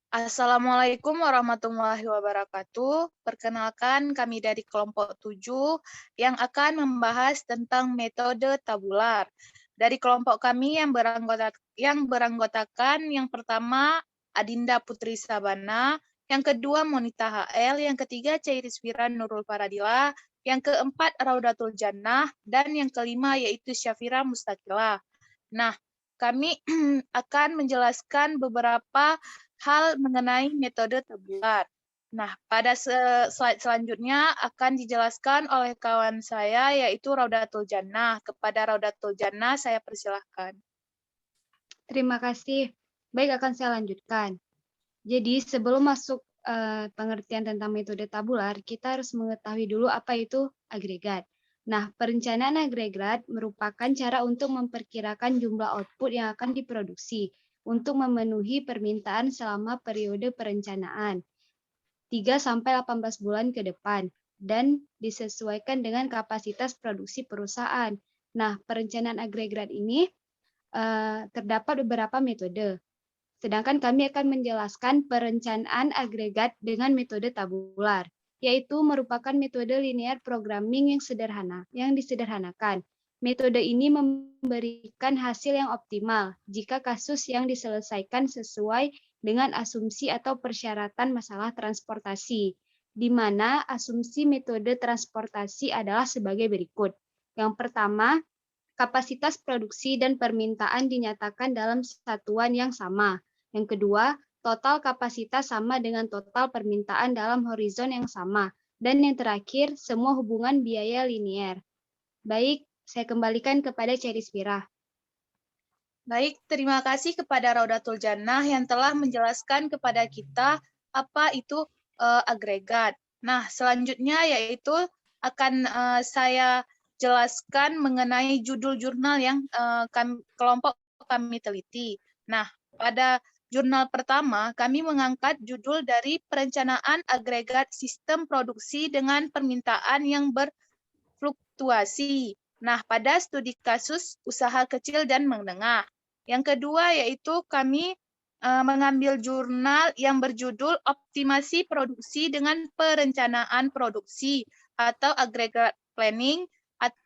Assalamualaikum warahmatullahi wabarakatuh. Perkenalkan, kami dari kelompok 7 yang akan membahas tentang metode tabular. Dari kelompok kami yang beranggotakan yang pertama Adinda Putri Sabana, yang kedua Monita HL, yang ketiga Chairis Fira Nurul Faradila, yang keempat Raudatul Jannah, dan yang kelima yaitu Syafira Mustaqilah. Nah, kami akan menjelaskan beberapa hal mengenai metode tabular. Nah, pada slide selanjutnya akan dijelaskan oleh kawan saya, yaitu Raudatul Jannah. Kepada Raudatul Jannah, saya persilahkan. Terima kasih. Baik, akan saya lanjutkan. Jadi, sebelum masuk pengertian tentang metode tabular, kita harus mengetahui dulu apa itu agregat. Nah, perencanaan agregat merupakan cara untuk memperkirakan jumlah output yang akan diproduksi untuk memenuhi permintaan selama periode perencanaan 3-18 bulan ke depan dan disesuaikan dengan kapasitas produksi perusahaan. Nah, perencanaan agregat ini terdapat beberapa metode. Sedangkan kami akan menjelaskan perencanaan agregat dengan metode tabular, yaitu merupakan metode linear programming yang disederhanakan. Metode ini memberikan hasil yang optimal jika kasus yang diselesaikan sesuai dengan asumsi atau persyaratan masalah transportasi, di mana asumsi metode transportasi adalah sebagai berikut. Yang pertama, kapasitas produksi dan permintaan dinyatakan dalam satuan yang sama. Yang kedua, total kapasitas sama dengan total permintaan dalam horizon yang sama. Dan yang terakhir, semua hubungan biaya linear. Baik, saya kembalikan kepada Chairis Fira. Baik, terima kasih kepada Raudatul Jannah yang telah menjelaskan kepada kita apa itu agregat. Nah, selanjutnya yaitu akan saya jelaskan mengenai judul jurnal yang kelompok kami teliti. Nah, pada jurnal pertama, kami mengangkat judul dari perencanaan agregat sistem produksi dengan permintaan yang berfluktuasi. Nah, pada studi kasus usaha kecil dan menengah. Yang kedua yaitu kami mengambil jurnal yang berjudul Optimasi Produksi dengan Perencanaan Produksi atau Aggregate Planning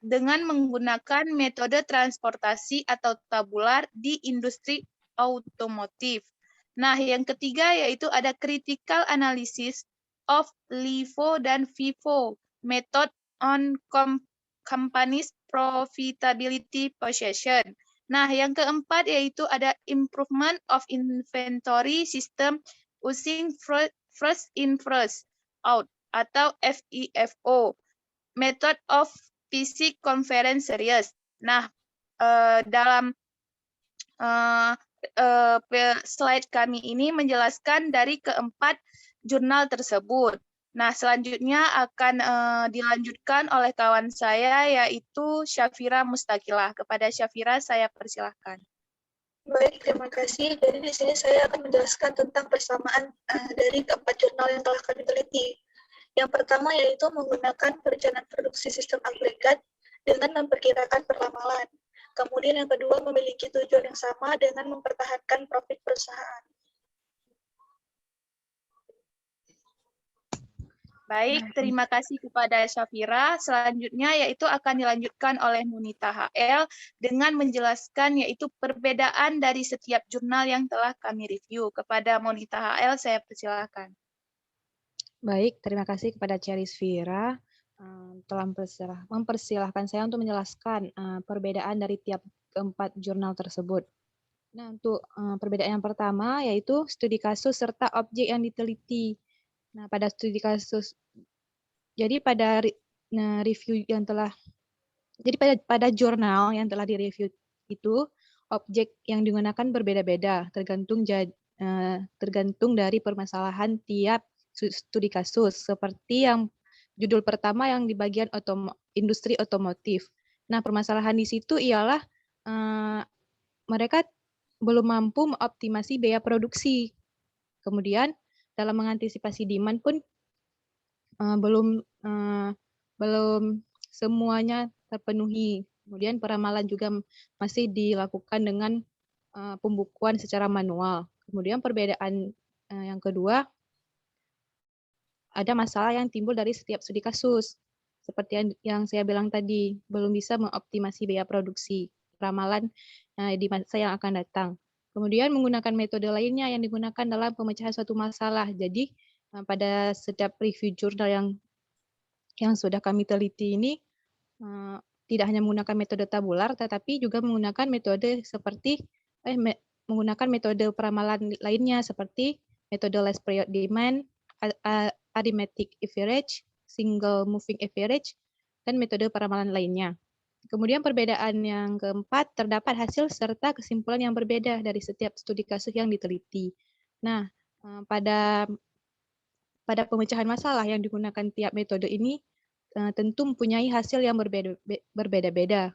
dengan menggunakan metode transportasi atau tabular di industri otomotif. Nah, yang ketiga yaitu ada Critical Analysis of LIFO dan FIFO Method on Companies Profitability Position. Nah, yang keempat yaitu ada Improvement of Inventory System using First in First Out atau FIFO, Method of Physics Conference Series. Nah, dalam slide kami ini menjelaskan dari keempat jurnal tersebut. Nah, selanjutnya akan dilanjutkan oleh kawan saya, yaitu Syafira Mustaqilah. Kepada Syafira, saya persilahkan. Baik, terima kasih. Jadi di sini saya akan menjelaskan tentang persamaan dari keempat jurnal yang telah kami teliti. Yang pertama yaitu menggunakan perencanaan produksi sistem agregat dengan memperkirakan perlamalan. Kemudian yang kedua memiliki tujuan yang sama dengan mempertahankan profit perusahaan. Baik, terima kasih kepada Syafira. Selanjutnya yaitu akan dilanjutkan oleh Munita HL dengan menjelaskan yaitu perbedaan dari setiap jurnal yang telah kami review. Kepada Munita HL, saya persilakan. Baik, terima kasih kepada Chairis Fira telah mempersilahkan saya untuk menjelaskan perbedaan dari tiap keempat jurnal tersebut. Nah, untuk perbedaan yang pertama yaitu studi kasus serta objek yang diteliti. Nah, pada studi kasus, jadi pada review yang telah, jadi pada jurnal yang telah direview itu, objek yang digunakan berbeda-beda, tergantung dari permasalahan tiap studi kasus, seperti yang judul pertama yang di bagian industri otomotif. Nah, permasalahan di situ ialah mereka belum mampu mengoptimasi biaya produksi. Kemudian dalam mengantisipasi demand pun belum semuanya terpenuhi. Kemudian peramalan juga masih dilakukan dengan pembukuan secara manual. Kemudian perbedaan Yang kedua, ada masalah yang timbul dari setiap studi kasus. Seperti yang saya bilang tadi, belum bisa mengoptimasi biaya produksi, ramalan di masa yang akan datang. Kemudian menggunakan metode lainnya yang digunakan dalam pemecahan suatu masalah. Jadi pada setiap review jurnal yang sudah kami teliti ini, tidak hanya menggunakan metode tabular, tetapi juga menggunakan metode seperti menggunakan metode peramalan lainnya seperti metode last period demand, arithmetic average, single moving average, dan metode peramalan lainnya. Kemudian perbedaan yang keempat, terdapat hasil serta kesimpulan yang berbeda dari setiap studi kasus yang diteliti. Nah, pada pemecahan masalah yang digunakan tiap metode ini tentu mempunyai hasil yang berbeda-beda,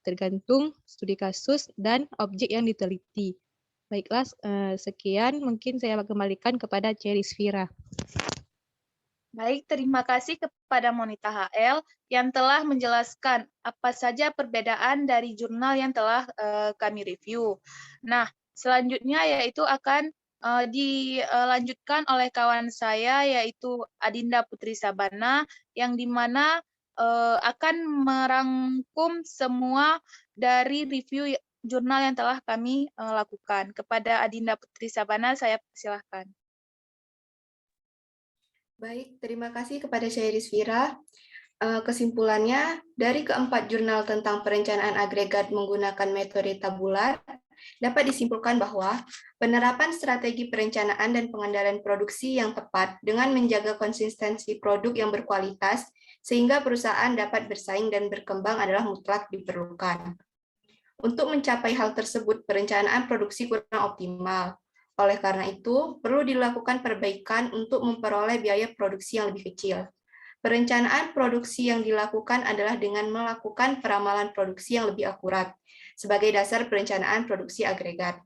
tergantung studi kasus dan objek yang diteliti. Baiklah, sekian mungkin saya kembalikan kepada Ceris Vira. Baik, terima kasih kepada Monita HL yang telah menjelaskan apa saja perbedaan dari jurnal yang telah kami review. Nah, selanjutnya yaitu akan dilanjutkan oleh kawan saya yaitu Adinda Putri Sabana yang dimana akan merangkum semua dari review jurnal yang telah kami lakukan. Kepada Adinda Putri Sabana saya persilahkan. Baik, terima kasih kepada Syairis Vira. Kesimpulannya, dari keempat jurnal tentang perencanaan agregat menggunakan metode tabular, dapat disimpulkan bahwa penerapan strategi perencanaan dan pengendalian produksi yang tepat dengan menjaga konsistensi produk yang berkualitas sehingga perusahaan dapat bersaing dan berkembang adalah mutlak diperlukan. Untuk mencapai hal tersebut, perencanaan produksi kurang optimal. Oleh karena itu, perlu dilakukan perbaikan untuk memperoleh biaya produksi yang lebih kecil. Perencanaan produksi yang dilakukan adalah dengan melakukan peramalan produksi yang lebih akurat, sebagai dasar perencanaan produksi agregat.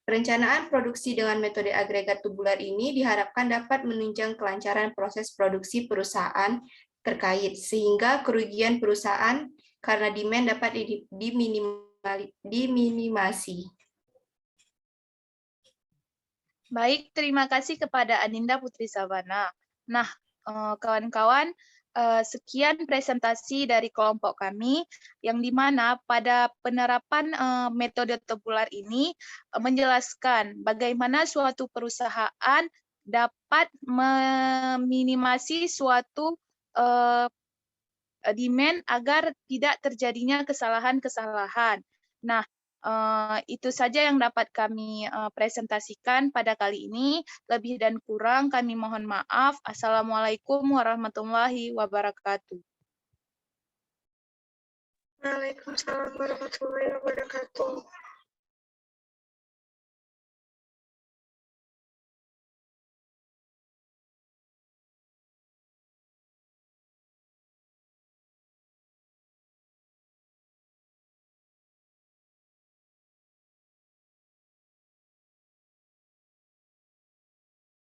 Perencanaan produksi dengan metode agregat tubular ini diharapkan dapat menunjang kelancaran proses produksi perusahaan terkait, sehingga kerugian perusahaan karena demand dapat diminimasi. Baik, terima kasih kepada Adinda Putri Sabana. Nah, kawan-kawan, sekian presentasi dari kelompok kami, yang dimana pada penerapan metode tabular ini menjelaskan bagaimana suatu perusahaan dapat meminimasi suatu demand agar tidak terjadinya kesalahan-kesalahan. Nah, itu saja yang dapat kami presentasikan pada kali ini. Lebih dan kurang kami mohon maaf. Assalamualaikum warahmatullahi wabarakatuh. Waalaikumsalam warahmatullahi wabarakatuh.